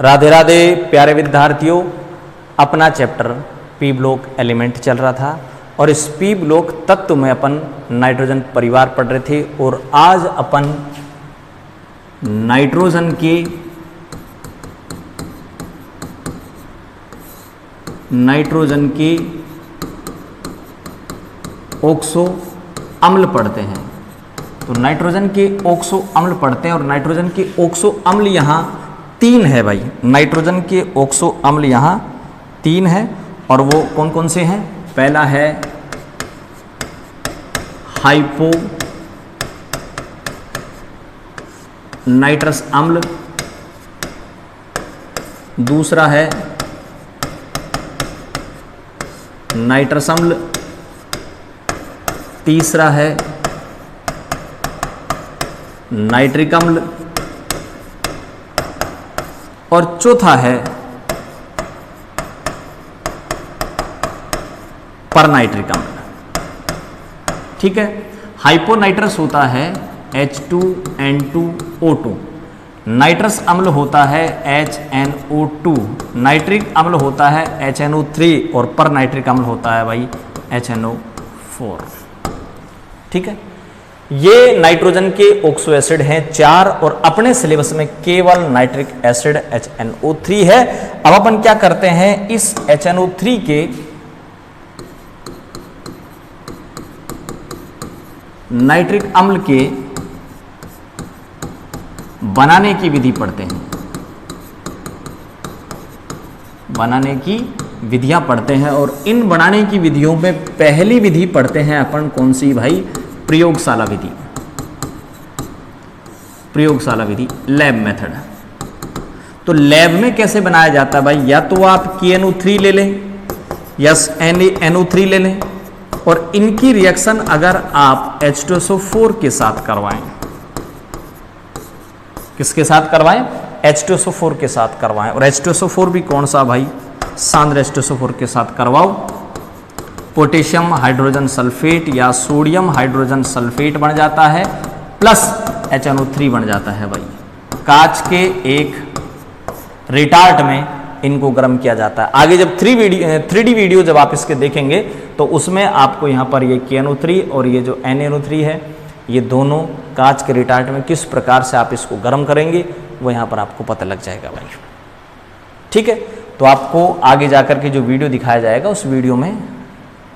राधे राधे प्यारे विद्यार्थियों, अपना चैप्टर पी ब्लॉक एलिमेंट चल रहा था और इस पी ब्लॉक तत्व में अपन नाइट्रोजन परिवार पढ़ रहे थे और आज अपन नाइट्रोजन के ऑक्सो अम्ल पढ़ते हैं। तो नाइट्रोजन के ऑक्सो अम्ल पढ़ते हैं और नाइट्रोजन के ऑक्सो अम्ल यहाँ 3 है भाई। नाइट्रोजन के ऑक्सो अम्ल यहाँ 3 है और वो कौन कौन से हैं? पहला है हाइपो नाइट्रस अम्ल, दूसरा है नाइट्रस अम्ल, तीसरा है नाइट्रिक अम्ल और चौथा है परनाइट्रिक अम्ल। ठीक है, हाइपोनाइट्रस होता है H2N2O2, नाइट्रस अम्ल होता है HNO2, नाइट्रिक अम्ल होता है HNO3 और परनाइट्रिक अम्ल होता है भाई HNO4। ठीक है, ये नाइट्रोजन के ऑक्सो एसिड हैं 4 और अपने सिलेबस में केवल नाइट्रिक एसिड HNO3 है। अब अपन क्या करते हैं, इस HNO3 के नाइट्रिक अम्ल के बनाने की विधि पढ़ते हैं, बनाने की विधियां पढ़ते हैं और इन बनाने की विधियों में पहली विधि पढ़ते हैं अपन कौन सी भाई? प्रयोगशाला विधि। प्रयोगशाला विधि, लैब मेथड। तो लैब में कैसे बनाया जाता है भाई? या तो आप KNO3 ले लें या NaNO3 ले लें और इनकी रिएक्शन अगर आप H2SO4 के साथ करवाएं, किसके साथ करवाएं? H2SO4 के साथ करवाएं। और H2SO4 भी कौन सा भाई? सांद्र H2SO4 के साथ करवाओ। पोटेशियम हाइड्रोजन सल्फेट या सोडियम हाइड्रोजन सल्फेट बन जाता है प्लस HNO3 बन जाता है भाई। कांच के एक रिटार्ट में इनको गर्म किया जाता है। आगे जब 3D वीडियो जब आप इसके देखेंगे तो उसमें आपको यहाँ पर ये KNO3 और ये जो NaNO3 है, ये दोनों कांच के रिटार्ट में किस प्रकार से आप इसको गर्म करेंगे वो यहाँ पर आपको पता लग जाएगा भाई। ठीक है, तो आपको आगे जाकर के जो वीडियो दिखाया जाएगा उस वीडियो में,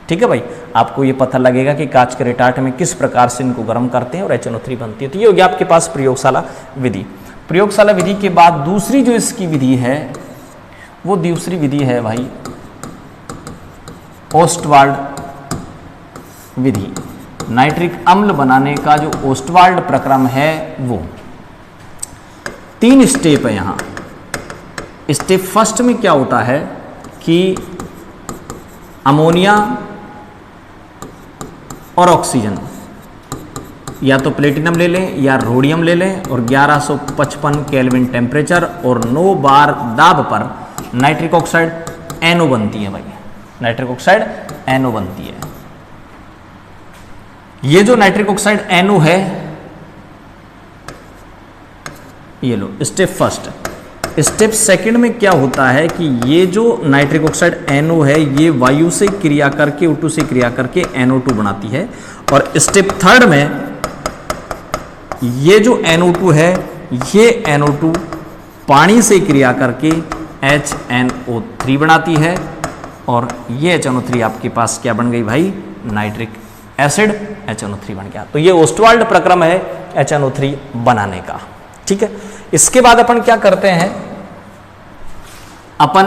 ठीक है भाई, आपको ये पता लगेगा कि कांच के रिटार्ट में किस प्रकार से इनको गर्म करते हैं और HNO3 बनती है। तो ये हो गया आपके पास प्रयोगशाला विधि। प्रयोगशाला विधि के बाद दूसरी जो इसकी विधि है वो दूसरी विधि है भाई ओस्टवाल्ड विधि। नाइट्रिक अम्ल बनाने का जो ओस्टवाल्ड प्रक्रम है वो 3 स्टेप है यहाँ। स्टेप फर्स्ट में क्या होता है कि अमोनिया और ऑक्सीजन, या तो प्लेटिनम ले लें या रोडियम ले लें और 1155 केल्विन टेम्परेचर और 9 बार दाब पर नाइट्रिक ऑक्साइड NO बनती है भाई। नाइट्रिक ऑक्साइड NO बनती है। ये जो नाइट्रिक ऑक्साइड NO है, ये लो स्टेप फर्स्ट। स्टेप सेकंड में क्या होता है कि ये जो नाइट्रिक ऑक्साइड NO है ये वायु से क्रिया करके O2 से क्रिया करके NO2 बनाती है और स्टेप थर्ड में ये जो NO2 है ये NO2 पानी से क्रिया करके HNO3 बनाती है और ये HNO3 आपके पास क्या बन गई भाई? नाइट्रिक एसिड HNO3 बन गया। तो ये ओस्टवाल्ड प्रक्रम है HNO3 बनाने का। ठीक है, इसके बाद अपन क्या करते हैं, अपन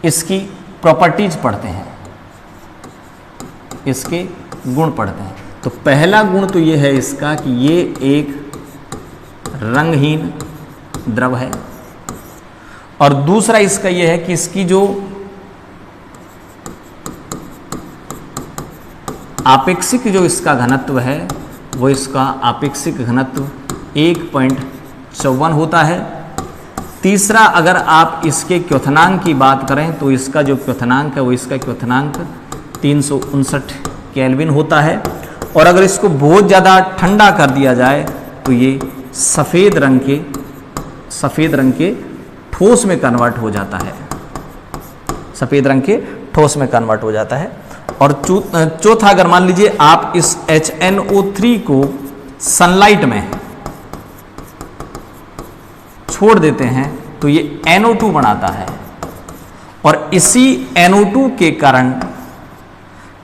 इसकी प्रॉपर्टीज पढ़ते हैं, इसके गुण पढ़ते हैं। तो पहला गुण तो ये है इसका कि ये एक रंगहीन द्रव है और दूसरा इसका ये है कि इसकी जो आपेक्षिक जो इसका घनत्व है वो इसका आपेक्षिक घनत्व 1.54 होता है। तीसरा, अगर आप इसके क्योथनांक की बात करें तो इसका जो क्योथनांक है वो इसका क्योथनांक 359 केल्विन होता है और अगर इसको बहुत ज़्यादा ठंडा कर दिया जाए तो ये सफ़ेद रंग के सफ़ेद रंग के ठोस में कन्वर्ट हो जाता है, सफ़ेद रंग के ठोस में कन्वर्ट हो जाता है। और चौथा, अगर मान लीजिए आप इस HNO3 को सनलाइट में छोड़ देते हैं तो ये NO2 बनाता है, और इसी NO2 के कारण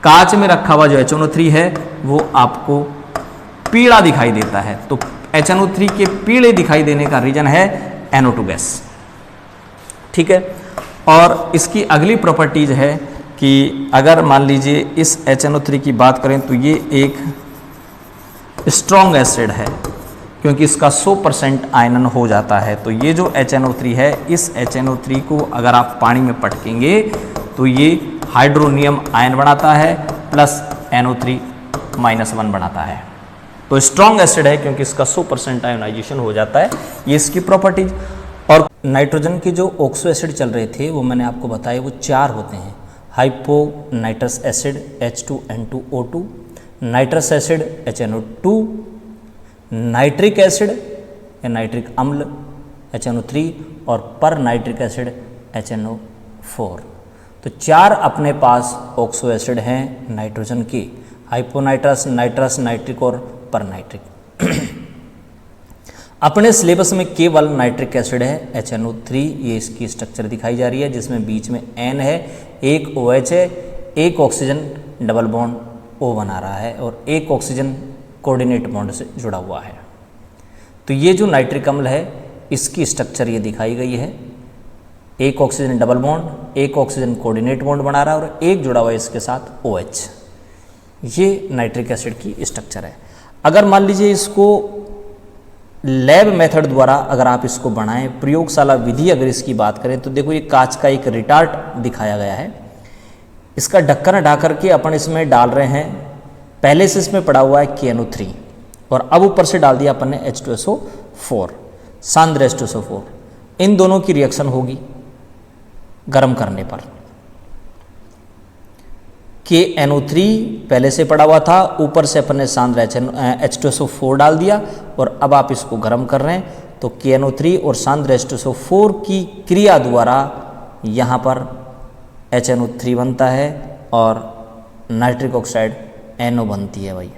कांच में रखा हुआ जो HNO3 है वो आपको पीला दिखाई देता है। तो HNO3 के पीले दिखाई देने का रीजन है NO2 गैस। ठीक है, और इसकी अगली प्रॉपर्टीज है कि अगर मान लीजिए इस HNO3 की बात करें तो ये एक स्ट्रॉन्ग एसिड है, क्योंकि इसका 100% आयनन हो जाता है। तो ये जो HNO3 है, इस HNO3 को अगर आप पानी में पटकेंगे तो ये हाइड्रोनियम आयन बनाता है प्लस NO3-1 बनाता है। तो स्ट्रॉन्ग एसिड है क्योंकि इसका 100% आयोनाइजेशन हो जाता है, ये इसकी प्रॉपर्टीज। और नाइट्रोजन के जो ऑक्सो एसिड चल रहे थे वो मैंने आपको बताया, वो 4 होते हैं। Hypo nitrous acid H2N2O2, nitrous acid HNO2, nitric acid या नाइट्रिक अम्ल HNO3 और पर नाइट्रिक एसिड HNO4। तो 4 अपने पास ऑक्सो एसिड हैं नाइट्रोजन के, हाइपोनाइट्रस, नाइट्रस, नाइट्रिक और पर नाइट्रिक। अपने सिलेबस में केवल नाइट्रिक एसिड है HNO3, ये इसकी स्ट्रक्चर दिखाई जा रही है जिसमें बीच में N है, एक OH है, एक ऑक्सीजन डबल बॉन्ड O बना रहा है और एक ऑक्सीजन कोऑर्डिनेट बॉन्ड से जुड़ा हुआ है। तो ये जो नाइट्रिक अम्ल है इसकी स्ट्रक्चर ये दिखाई गई है, एक ऑक्सीजन डबल बॉन्ड, एक ऑक्सीजन कोऑर्डिनेट बॉन्ड बना रहा है और एक जुड़ा हुआ है इसके साथ OH। ये नाइट्रिक एसिड की स्ट्रक्चर है। अगर मान लीजिए इसको लैब मेथड द्वारा अगर आप इसको बनाएं, प्रयोगशाला विधि अगर इसकी बात करें तो देखो ये कांच का एक रिटार्ट दिखाया गया है, इसका ढक्कन हटा करके अपन इसमें डाल रहे हैं। पहले से इसमें पड़ा हुआ है KNO3 और अब ऊपर से डाल दिया अपन ने H2SO4, सांद्र H2SO4। इन दोनों की रिएक्शन होगी गर्म करने पर। KNO3 पहले से पड़ा हुआ था, ऊपर से अपन ने सांद्र H2SO4 डाल दिया और अब आप इसको गर्म कर रहे हैं तो KNO3 और सांद्र H2SO4 की क्रिया द्वारा यहाँ पर HNO3 बनता है और नाइट्रिक ऑक्साइड NO बनती है भाई।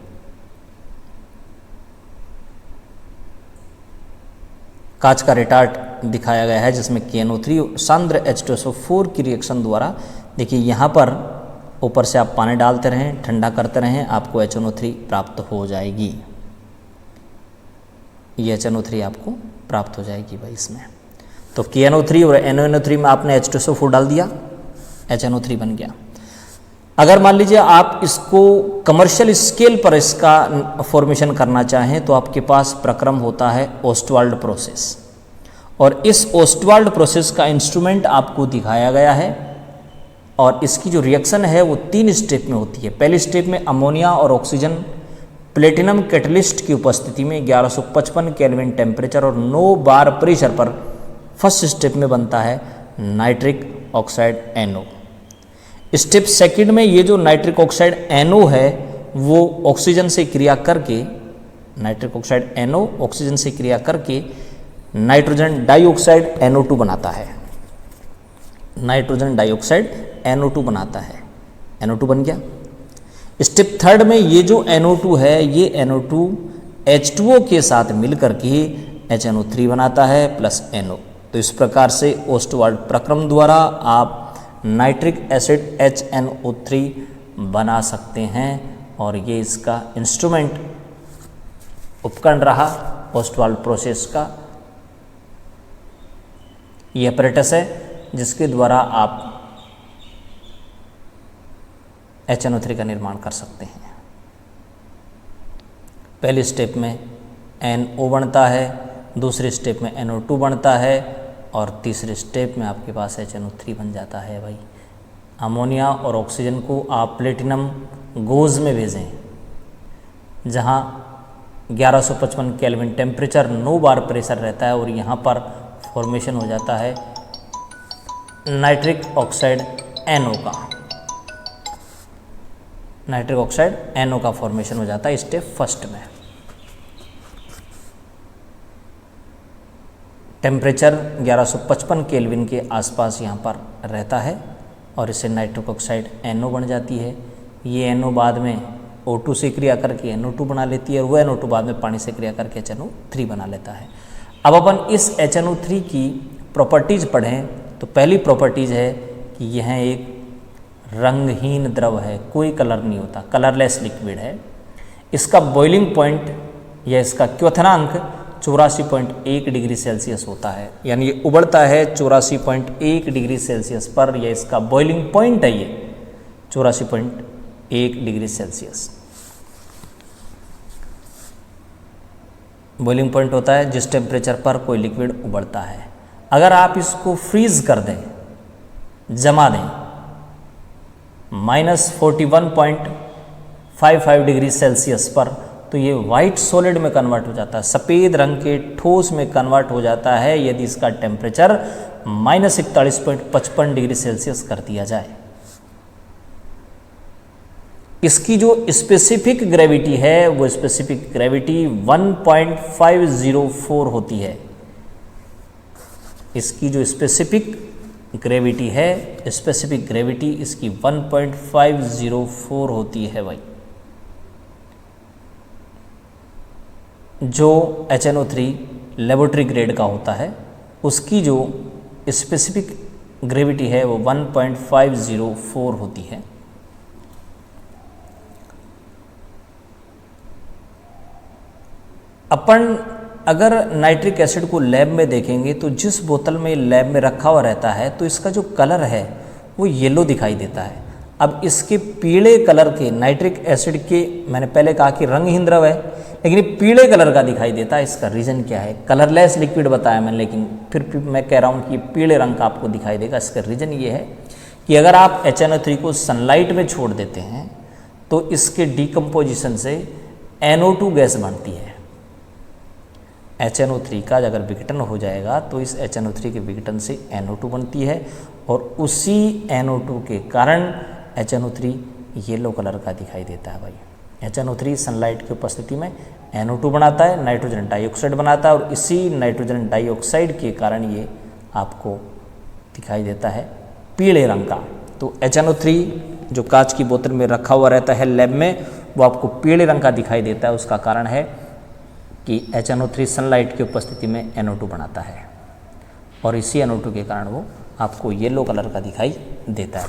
कांच का रिटार्ट दिखाया गया है जिसमें KNO3 और सांद्र H2SO4 की रिएक्शन द्वारा, देखिए यहाँ पर ऊपर से आप पानी डालते रहें, ठंडा करते रहें, आपको HNO3 प्राप्त हो जाएगी। ये HNO3 आपको प्राप्त हो जाएगी भाई इसमें। तो KNO3 और NaNO3 में आपने H2SO4 डाल दिया, HNO3 बन गया। अगर मान लीजिए आप इसको कमर्शियल स्केल पर इसका फॉर्मेशन करना चाहें तो आपके पास प्रक्रम होता है ओस्टवाल्ड प्रोसेस, और इस ओस्टवाल्ड प्रोसेस का इंस्ट्रूमेंट आपको दिखाया गया है और इसकी जो रिएक्शन है वो 3 स्टेप में होती है। पहले स्टेप में अमोनिया और ऑक्सीजन प्लेटिनम कैटलिस्ट की उपस्थिति में 1155 केल्विन टेम्परेचर और 9 बार प्रेशर पर फर्स्ट स्टेप में बनता है nitric oxide NO। Step second में ये जो नाइट्रिक ऑक्साइड NO है वो ऑक्सीजन से क्रिया करके, नाइट्रिक ऑक्साइड NO ऑक्सीजन से क्रिया करके नाइट्रोजन डाइऑक्साइड NO2 बनाता है, नाइट्रोजन डाइऑक्साइड NO2 बनाता है, NO2 बन गया। स्टेप थर्ड में ये जो NO2 है ये NO2 H2O के साथ मिलकर के HNO3 बनाता है प्लस NO। तो इस प्रकार से ओस्टवाल्ड प्रक्रम द्वारा आप नाइट्रिक एसिड HNO3 बना सकते हैं और ये इसका इंस्ट्रूमेंट उपकरण रहा ओस्टवाल्ड प्रोसेस का। ये अपरेटस है जिसके द्वारा आप HNO3 का निर्माण कर सकते हैं। पहले स्टेप में NO बनता है, दूसरे स्टेप में NO2 बनता है और तीसरे स्टेप में आपके पास HNO3 बन जाता है भाई। अमोनिया और ऑक्सीजन को आप प्लेटिनम गोज में भेजें जहां 1155 केल्विन टेम्परेचर 9 बार प्रेशर रहता है और यहाँ पर फॉर्मेशन हो जाता है नाइट्रिक ऑक्साइड NO का, नाइट्रिक ऑक्साइड NO का फॉर्मेशन हो जाता है स्टेप फर्स्ट में। टेम्परेचर 1155 केल्विन के आसपास यहाँ पर रहता है और इससे नाइट्रिक ऑक्साइड NO बन जाती है। ये NO बाद में O2 से क्रिया करके NO2 बना लेती है और वह NO2 बाद में पानी से क्रिया करके HNO3 बना लेता है। अब अपन इस HNO3 की प्रॉपर्टीज़ पढ़ें तो पहली प्रॉपर्टीज़ है कि यह एक रंगहीन द्रव है, कोई कलर नहीं होता, कलरलेस लिक्विड है। इसका बॉइलिंग पॉइंट या इसका क्वथनांक 84.1 डिग्री सेल्सियस होता है, यानी ये उबलता है 84.1 डिग्री सेल्सियस पर। यह इसका बॉइलिंग पॉइंट है, ये 84.1 डिग्री सेल्सियस बॉइलिंग पॉइंट होता है जिस टेम्परेचर पर कोई लिक्विड उबलता है। अगर आप इसको फ्रीज कर दें, जमा दें -41.55 डिग्री सेल्सियस पर, तो ये वाइट सॉलिड में कन्वर्ट हो जाता है, सफ़ेद रंग के ठोस में कन्वर्ट हो जाता है यदि इसका टेम्परेचर -41.55 डिग्री सेल्सियस कर दिया जाए। इसकी जो स्पेसिफिक ग्रेविटी है वो स्पेसिफिक ग्रेविटी 1.504 होती है। इसकी जो स्पेसिफिक ग्रेविटी है, स्पेसिफिक ग्रेविटी इसकी 1.504 होती है भाई। जो HNO3 लेबोरेटरी ग्रेड का होता है उसकी जो स्पेसिफिक ग्रेविटी है वो 1.504 होती है। अपन अगर नाइट्रिक एसिड को लैब में देखेंगे तो जिस बोतल में लैब में रखा हुआ रहता है तो इसका जो कलर है वो येलो दिखाई देता है। अब इसके पीले कलर के नाइट्रिक एसिड के, मैंने पहले कहा कि रंगहीन द्रव है लेकिन ये पीले कलर का दिखाई देता है। इसका रीज़न क्या है? कलरलेस लिक्विड बताया मैंने, लेकिन फिर मैं कह रहा हूँ कि पीले रंग का आपको दिखाई देगा। इसका रीज़न ये है कि अगर आप HNO3 को सनलाइट में छोड़ देते हैं तो इसके डिकम्पोजिशन से NO2 गैस बनती है। HNO3 का अगर विघटन हो जाएगा तो इस HNO3 के विघटन से NO2 बनती है और उसी NO2 के कारण HNO3 येलो कलर का दिखाई देता है भाई। HNO3 सनलाइट की उपस्थिति में NO2 बनाता है, नाइट्रोजन डाइऑक्साइड बनाता है और इसी नाइट्रोजन डाइऑक्साइड के कारण ये आपको दिखाई देता है पीले रंग का। तो HNO3 जो कांच की बोतल में रखा हुआ रहता है लैब में, वो आपको पीले रंग का दिखाई देता है। उसका कारण है कि HNO3 सनलाइट की उपस्थिति में NO2 बनाता है और इसी NO2 के कारण वो आपको येलो कलर का दिखाई देता है।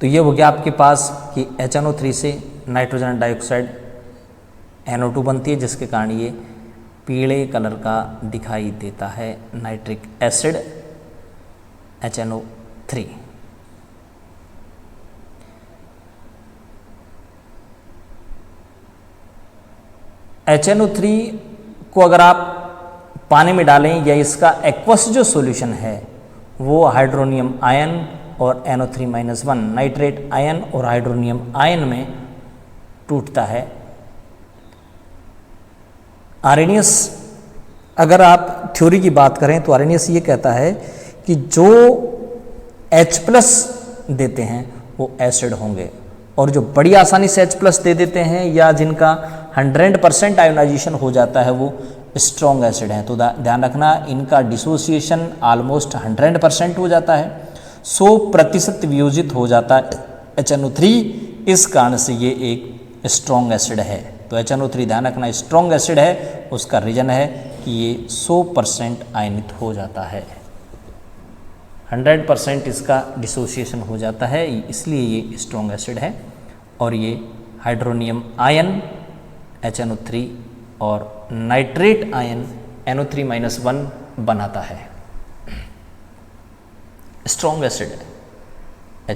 तो ये हो गया आपके पास कि HNO3 से नाइट्रोजन डाइऑक्साइड NO2 बनती है जिसके कारण ये पीले कलर का दिखाई देता है नाइट्रिक एसिड HNO3। HNO3 को अगर आप पानी में डालें या इसका एक्वस जो सॉल्यूशन है वो हाइड्रोनियम आयन और NO3-1 नाइट्रेट आयन और हाइड्रोनियम आयन में टूटता है। आर्रेनियस, अगर आप थ्योरी की बात करें तो आर्रेनियस ये कहता है कि जो H+ देते हैं वो एसिड होंगे और जो बड़ी आसानी से H+ दे देते हैं या जिनका 100% आयोनाइजेशन हो जाता है वो स्ट्रॉन्ग एसिड हैं। तो ध्यान रखना, इनका डिसोसिएशन ऑलमोस्ट 100% हो जाता है, 100% वियोजित हो जाता है HNO3। इस कारण से ये एक स्ट्रॉन्ग एसिड है। तो HNO3 ध्यान रखना स्ट्रॉन्ग एसिड है, उसका रीजन है कि ये 100% आयनित हो जाता है, 100% इसका डिसोसिएशन हो जाता है, इसलिए ये स्ट्रॉन्ग एसिड है। और ये हाइड्रोनियम आयन HNO3 और नाइट्रेट आयन NO3-1 बनाता है। स्ट्रॉन्ग एसिड है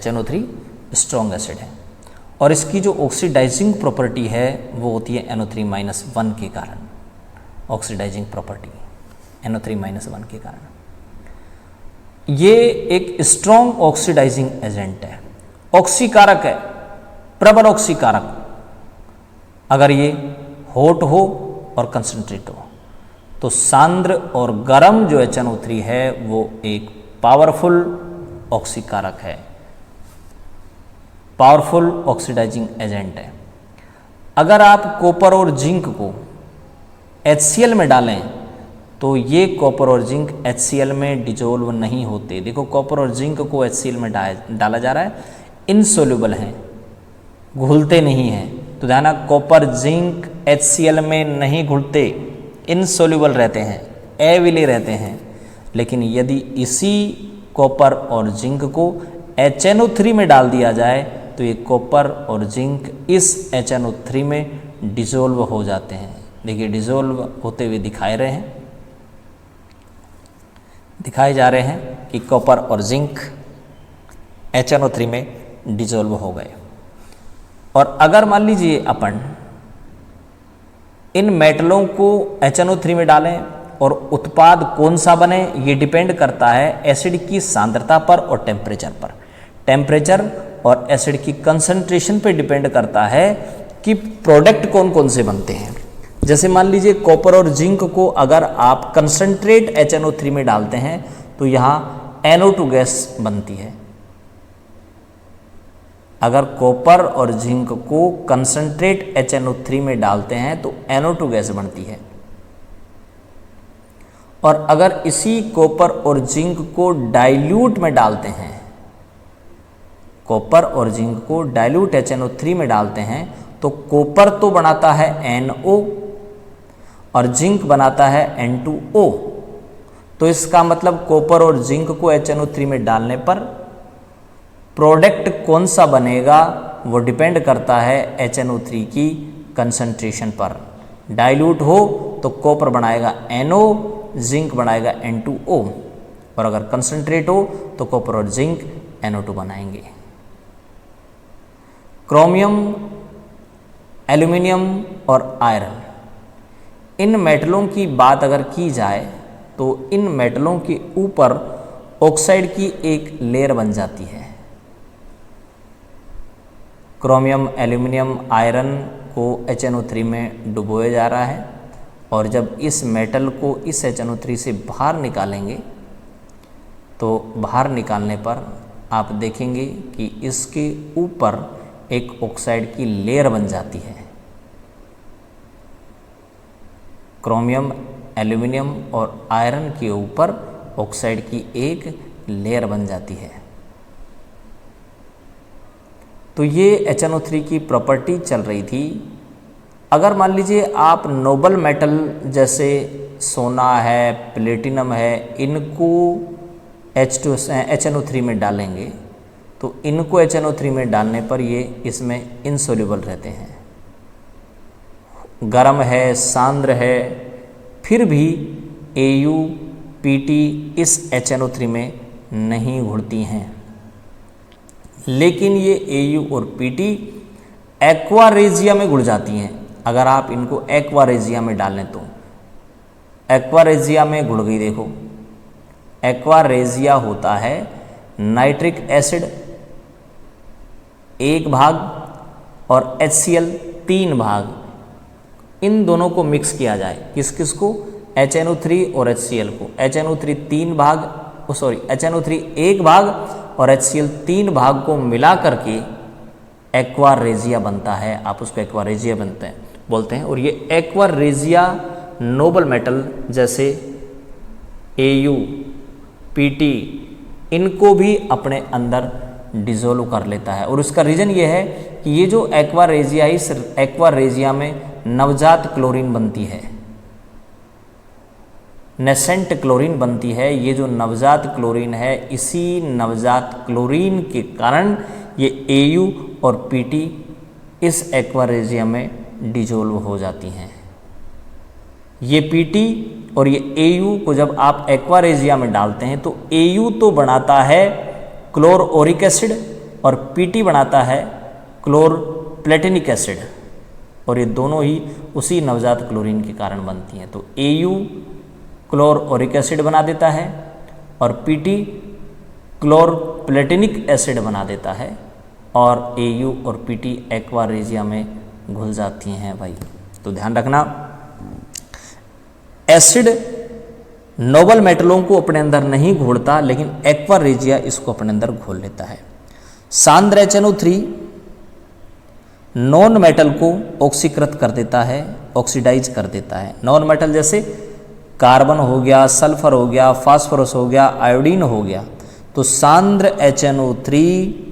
HNO3, स्ट्रॉन्ग एसिड है और इसकी जो ऑक्सीडाइजिंग प्रॉपर्टी है वो होती है NO3-1 के कारण। ऑक्सीडाइजिंग प्रॉपर्टी NO3-1 के कारण ये एक स्ट्रॉन्ग ऑक्सीडाइजिंग एजेंट है, ऑक्सीकारक है, प्रबल ऑक्सीकारक। अगर ये हॉट हो और कंसंट्रेट हो तो सांद्र और गर्म जो HNO3 है वो एक पावरफुल ऑक्सीकारक है, पावरफुल ऑक्सीडाइजिंग एजेंट है। अगर आप कॉपर और जिंक को HCl में डालें तो ये कॉपर और जिंक HCl में डिजोल्व नहीं होते। देखो कॉपर और जिंक को HCl में डाला जा रहा है, इनसोल्यूबल हैं, घुलते नहीं हैं। तो ध्यान, कॉपर जिंक HCl में नहीं घुलते, इनसोल्यूबल रहते हैं, अविले रहते हैं। लेकिन यदि इसी कॉपर और जिंक को HNO3 में डाल दिया जाए तो ये कॉपर और जिंक इस HNO3 में डिजोल्व हो जाते हैं। देखिए डिजोल्व होते हुए दिखाए जा रहे हैं कि कॉपर और जिंक HNO3 में डिजोल्व हो गए। और अगर मान लीजिए अपन इन मेटलों को HNO3 में डालें और उत्पाद कौन सा बने, ये डिपेंड करता है एसिड की सांद्रता पर और टेम्परेचर पर। टेम्परेचर और एसिड की कंसंट्रेशन पे डिपेंड करता है कि प्रोडक्ट कौन कौन से बनते हैं। जैसे मान लीजिए कॉपर और जिंक को अगर आप कंसंट्रेट HNO3 में डालते हैं तो यहाँ NO2 गैस बनती है। अगर कॉपर और जिंक को कंसंट्रेट HNO3 में डालते हैं तो NO2 गैस बनती है। और अगर इसी कॉपर और जिंक को डाइल्यूट में डालते हैं, कॉपर और जिंक को डाइल्यूट HNO3 में डालते हैं तो कॉपर तो बनाता है NO और जिंक बनाता है N2O। तो इसका मतलब कॉपर और जिंक को HNO3 में डालने पर प्रोडक्ट कौन सा बनेगा वो डिपेंड करता है HNO3 की कंसंट्रेशन पर। डाइल्यूट हो तो कॉपर बनाएगा NO, जिंक बनाएगा N2O, और अगर कंसंट्रेट हो तो कॉपर और जिंक NO2 बनाएंगे। क्रोमियम, एल्यूमिनियम और आयरन, इन मेटलों की बात अगर की जाए तो इन मेटलों के ऊपर ऑक्साइड की एक लेयर बन जाती है। क्रोमियम, एल्यूमिनियम, आयरन को HNO3 में डुबोया जा रहा है और जब इस मेटल को इस HNO3 से बाहर निकालेंगे तो बाहर निकालने पर आप देखेंगे कि इसके ऊपर एक ऑक्साइड की लेयर बन जाती है। क्रोमियम, एल्यूमिनियम और आयरन के ऊपर ऑक्साइड की एक लेयर बन जाती है। तो ये HNO3 की प्रॉपर्टी चल रही थी। अगर मान लीजिए आप नोबल मेटल जैसे सोना है, प्लेटिनम है, इनको HNO3 में डालेंगे तो इनको HNO3 में डालने पर ये इसमें इनसोल्यूबल रहते हैं, गर्म है, सांद्र है, फिर भी AU, PT इस HNO3 में नहीं घुलती हैं। लेकिन ये AU और PT एक्वारेजिया में घुल जाती हैं। अगर आप इनको एक्वारेजिया में डालें तो एक्वारेजिया में घुल गई। देखो एक्वारेजिया होता है नाइट्रिक एसिड 1 भाग और HCl 3 भाग, इन दोनों को मिक्स किया जाए। किस किस को? HNO3 और HCl को। HNO3 3 भाग, HNO3 1 भाग और HCl 3 भाग को मिला करके एक्वारेजिया बनता है। आप उसको एक्वारेजिया बोलते हैं। और ये एक्वारेजिया नोबल मेटल जैसे AU, PT इनको भी अपने अंदर डिजोल्व कर लेता है। और उसका रीज़न ये है कि ये जो एक्वारेजिया, इस एक्वारेजिया में नवजात क्लोरीन बनती है, नेसेंट क्लोरीन बनती है। ये जो नवजात क्लोरीन है, इसी नवजात क्लोरीन के कारण ये AU और PT इस एक्वारेजिया में डिजोल्व हो जाती हैं। ये PT और ये AU को जब आप एक्वारेजिया में डालते हैं तो AU तो बनाता है क्लोरोरिक एसिड और PT बनाता है क्लोरप्लेटिनिक एसिड, और ये दोनों ही उसी नवजात क्लोरीन के कारण बनती हैं। तो AU क्लोरोरिक एसिड बना देता है और PT क्लोरप्लेटिनिक एसिड बना देता है, और AU और PT एक्वारेजिया में घुल जाती हैं भाई। तो ध्यान रखना, एसिड नोबल मेटलों को अपने अंदर नहीं घोलता, लेकिन एक्वारेजिया इसको अपने अंदर घोल लेता है। सांद्र HNO3 नॉन मेटल को ऑक्सीकृत कर देता है, ऑक्सीडाइज कर देता है। नॉन मेटल जैसे कार्बन हो गया, सल्फर हो गया, फास्फोरस हो गया, आयोडीन हो गया। तो सांद्र HNO3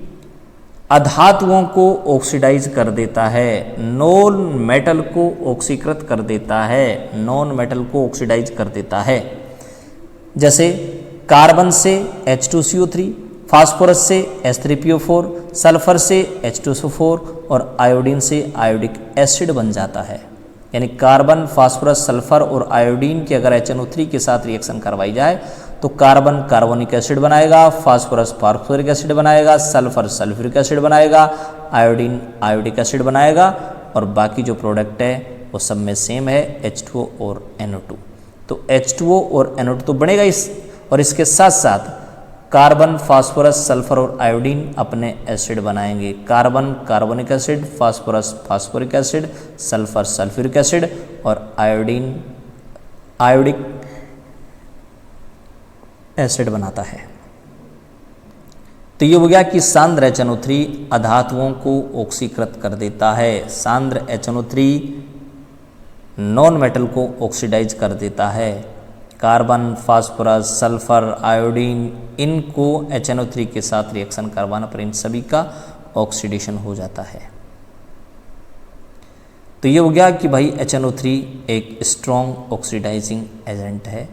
अधातुओं को ऑक्सीडाइज कर देता है, नॉन मेटल को ऑक्सीकृत कर देता है, नॉन मेटल को ऑक्सीडाइज कर देता है। जैसे कार्बन से H2CO3, फास्फोरस से H3PO4, सल्फर से H2SO4 और आयोडीन से आयोडिक एसिड बन जाता है। यानी कार्बन, फास्फोरस, सल्फर और आयोडीन की अगर HNO3 के साथ रिएक्शन करवाई जाए तो कार्बन कार्बोनिक एसिड बनाएगा, फास्फोरस फास्फोरिक एसिड बनाएगा, सल्फर सल्फ्यूरिक एसिड बनाएगा, आयोडीन आयोडिक एसिड बनाएगा और बाकी जो प्रोडक्ट है वो सब में सेम है, H2O और NO2। तो H2O और NO2 तो बनेगा इस, और इसके साथ साथ कार्बन, फास्फोरस, सल्फर और आयोडीन अपने एसिड बनाएंगे। Carbon carbonic acid, phosphorus phosphoric acid, sulphur sulphuric acid और आयोडीन आयोडिक एसिड बनाता है। तो ये हो गया कि सांद्र HNO3 अधातुओं को ऑक्सीकृत कर देता है। सांद्र HNO3 नॉन मेटल को ऑक्सीडाइज कर देता है। कार्बन, फास्फोरस, सल्फर, आयोडीन इनको HNO3 के साथ रिएक्शन करवाने पर इन सभी का ऑक्सीडेशन हो जाता है। तो ये हो गया कि भाई HNO3 एक स्ट्रॉन्ग ऑक्सीडाइजिंग एजेंट है।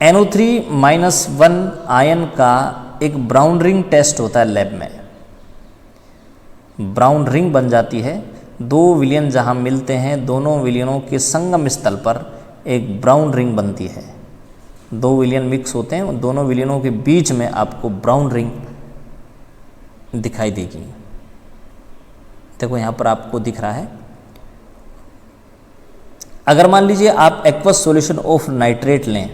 NO3-1 आयन का एक ब्राउन रिंग टेस्ट होता है लैब में। ब्राउन रिंग बन जाती है, दो विलयन जहाँ मिलते हैं दोनों विलयनों के संगम स्थल पर एक ब्राउन रिंग बनती है। दो विलयन मिक्स होते हैं, दोनों विलयनों के बीच में आपको ब्राउन रिंग दिखाई देगी। देखो यहाँ पर आपको दिख रहा है। अगर मान लीजिए आप एक्वस सॉल्यूशन ऑफ नाइट्रेट लें,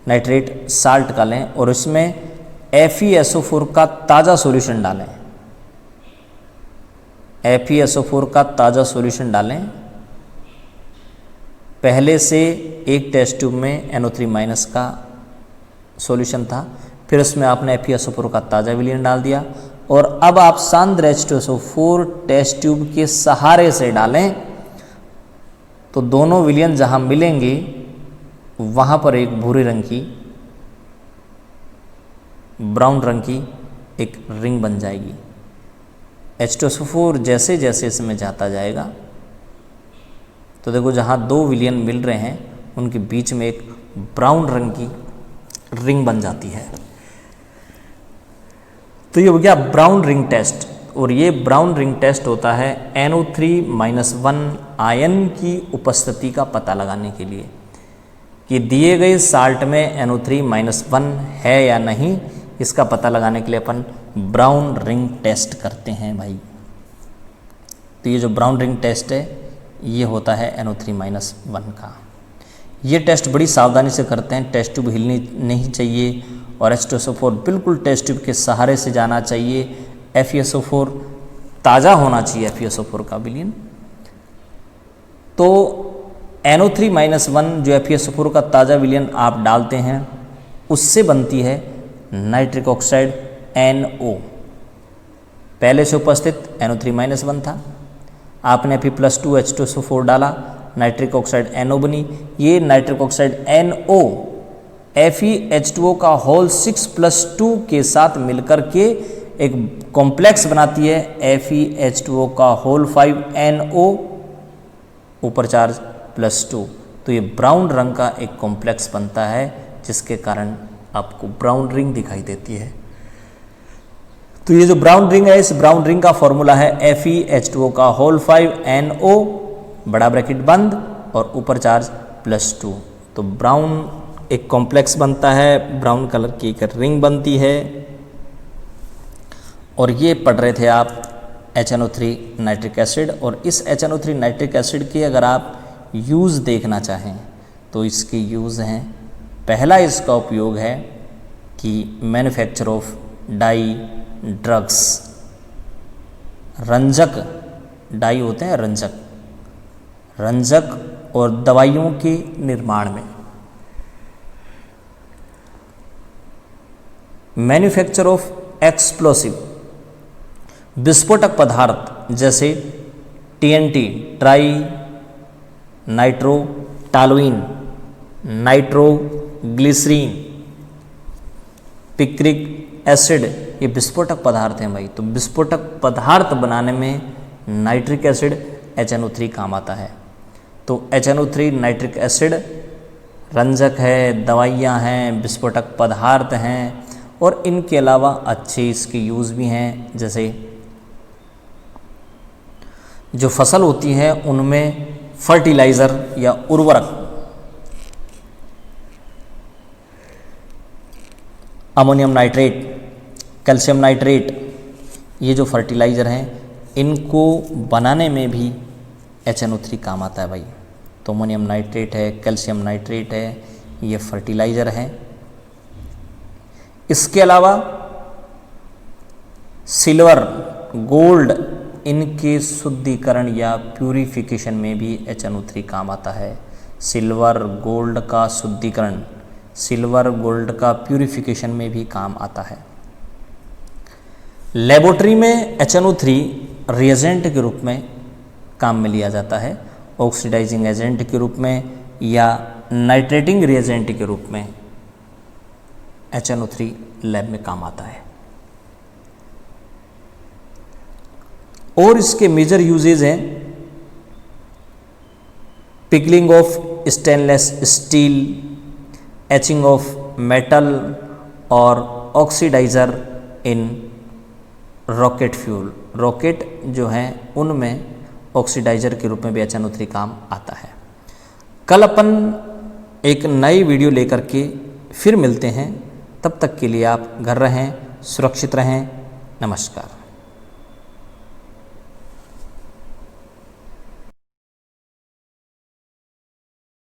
नाइट्रेट साल्ट का लें और इसमें FeSO4 का ताज़ा सॉल्यूशन डालें, FeSO4 का ताज़ा सॉल्यूशन डालें। पहले से एक टेस्ट ट्यूब में NO3- का सॉल्यूशन था, फिर उसमें आपने FeSO4 का ताज़ा विलयन डाल दिया और अब आप सांद्र H2SO4 टेस्ट ट्यूब के सहारे से डालें तो दोनों विलयन जहाँ मिलेंगे वहाँ पर एक भूरे रंग की, ब्राउन रंग की एक रिंग बन जाएगी। H2SO4 जैसे जैसे इसमें जाता जाएगा तो देखो जहाँ दो विलयन मिल रहे हैं उनके बीच में एक ब्राउन रंग की रिंग बन जाती है। तो ये हो गया ब्राउन रिंग टेस्ट। और ये ब्राउन रिंग टेस्ट होता है NO3-1 आयन की उपस्थिति का पता लगाने के लिए कि दिए गए साल्ट में NO3-1 है या नहीं, इसका पता लगाने के लिए अपन ब्राउन रिंग टेस्ट करते हैं भाई। तो ये जो ब्राउन रिंग टेस्ट है ये होता है NO3-1 का। ये टेस्ट बड़ी सावधानी से करते हैं, टेस्ट ट्यूब हिलनी नहीं चाहिए और H2SO4 बिल्कुल टेस्ट ट्यूब के सहारे से जाना चाहिए। FeSO4 ताज़ा होना चाहिए, FeSO4 का विलयन। तो NO3-1 जो FeSO4 का ताज़ा विलयन आप डालते हैं उससे बनती है नाइट्रिक ऑक्साइड NO। पहले से उपस्थित NO3-1 था, आपने Fe+2 H2SO4 डाला, नाइट्रिक ऑक्साइड NO बनी। ये नाइट्रिक ऑक्साइड NO FeH2O का होल 6+2 के साथ मिलकर के एक कॉम्प्लेक्स बनाती है FeH2O का होल 5 NO ऊपर चार्ज +2। तो ये ब्राउन रंग का एक कॉम्प्लेक्स बनता है जिसके कारण आपको ब्राउन रिंग दिखाई देती है। तो ये जो ब्राउन रिंग है, इस ब्राउन रिंग का फॉर्मूला है FeH2O का होल 5 NO बड़ा ब्रैकेट बंद और ऊपर चार्ज +2। तो ब्राउन एक कॉम्प्लेक्स बनता है, ब्राउन कलर की एक रिंग बनती है। और ये पढ़ रहे थे आप HNO3 नाइट्रिक एसिड। और इस HNO3 नाइट्रिक एसिड के अगर आप यूज़ देखना चाहें तो इसके यूज़ हैं। पहला इसका उपयोग है कि मैन्युफैक्चर ऑफ डाई ड्रग्स, रंजक, डाई होते हैं रंजक, रंजक और दवाइयों के निर्माण में। मैन्युफैक्चर ऑफ एक्सप्लोसिव, विस्फोटक पदार्थ जैसे TNT trinitrotoluene, nitroglycerine, picric acid, ये विस्फोटक पदार्थ हैं भाई। तो विस्फोटक पदार्थ बनाने में नाइट्रिक एसिड HNO3 काम आता है। तो HNO3 नाइट्रिक एसिड रंजक है, दवाइयाँ हैं, विस्फोटक पदार्थ हैं, और इनके अलावा अच्छे इसके यूज़ भी हैं। जैसे जो फसल होती है उनमें फर्टिलाइज़र या उर्वरक, अमोनियम नाइट्रेट, कैल्शियम नाइट्रेट, ये जो फर्टिलाइज़र हैं इनको बनाने में भी HNO3 काम आता है भाई। तो अमोनियम नाइट्रेट है, कैल्शियम नाइट्रेट है, ये फर्टिलाइज़र हैं। इसके अलावा सिल्वर, गोल्ड, इनके शुद्धिकरण या प्यूरिफिकेशन में भी HNO3 काम आता है। सिल्वर गोल्ड का शुद्धिकरण, सिल्वर गोल्ड का प्यूरिफिकेशन में भी काम आता है। लेबोरेटरी में HNO3 रिएजेंट के रूप में काम में लिया जाता है, ऑक्सीडाइजिंग एजेंट के रूप में या नाइट्रेटिंग रिएजेंट के रूप में HNO3 लैब में काम आता है। और इसके मेजर यूजेज हैं pickling of stainless steel, etching of metal और ऑक्सीडाइजर इन रॉकेट फ्यूल। रॉकेट जो हैं उनमें ऑक्सीडाइजर के रूप में भी HNO3 काम आता है। कल अपन एक नई वीडियो लेकर के फिर मिलते हैं, तब तक के लिए आप घर रहें, सुरक्षित रहें। नमस्कार।